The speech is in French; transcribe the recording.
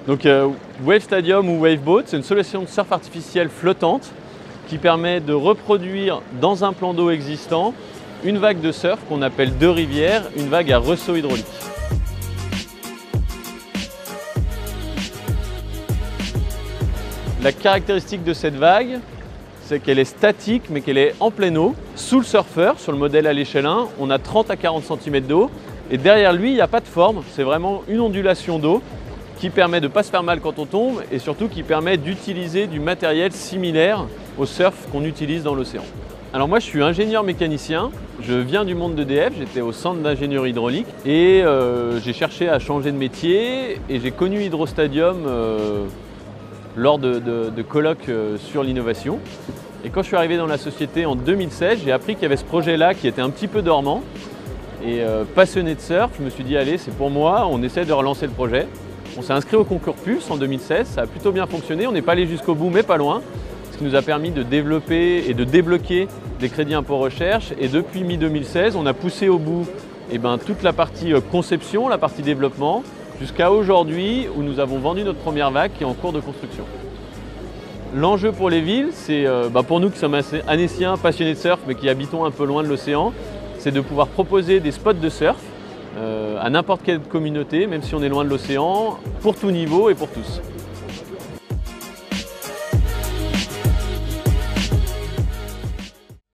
Donc Wave Stadium ou Wave Boat, c'est une solution de surf artificielle flottante qui permet de reproduire dans un plan d'eau existant une vague de surf qu'on appelle deux rivières, une vague à ressaut hydraulique. La caractéristique de cette vague, c'est qu'elle est statique mais qu'elle est en pleine eau. Sous le surfeur, sur le modèle à l'échelle 1, on a 30 à 40 cm d'eau et derrière lui, il n'y a pas de forme, c'est vraiment une ondulation d'eau qui permet de ne pas se faire mal quand on tombe et surtout qui permet d'utiliser du matériel similaire au surf qu'on utilise dans l'océan. Alors moi je suis ingénieur mécanicien, je viens du monde d'EDF, j'étais au centre d'ingénierie hydraulique et j'ai cherché à changer de métier et j'ai connu Hydrostadium lors de colloques sur l'innovation. Et quand je suis arrivé dans la société en 2016, j'ai appris qu'il y avait ce projet-là qui était un petit peu dormant et passionné de surf, je me suis dit allez c'est pour moi, on essaie de relancer le projet. On s'est inscrit au concours Pulse en 2016, ça a plutôt bien fonctionné, on n'est pas allé jusqu'au bout mais pas loin, ce qui nous a permis de développer et de débloquer des crédits impôt recherche et depuis mi-2016 on a poussé au bout toute la partie conception, la partie développement jusqu'à aujourd'hui où nous avons vendu notre première vague qui est en cours de construction. L'enjeu pour les villes, c'est pour nous qui sommes anéciens, passionnés de surf mais qui habitons un peu loin de l'océan, c'est de pouvoir proposer des spots de surf à n'importe quelle communauté, même si on est loin de l'océan, pour tout niveau et pour tous.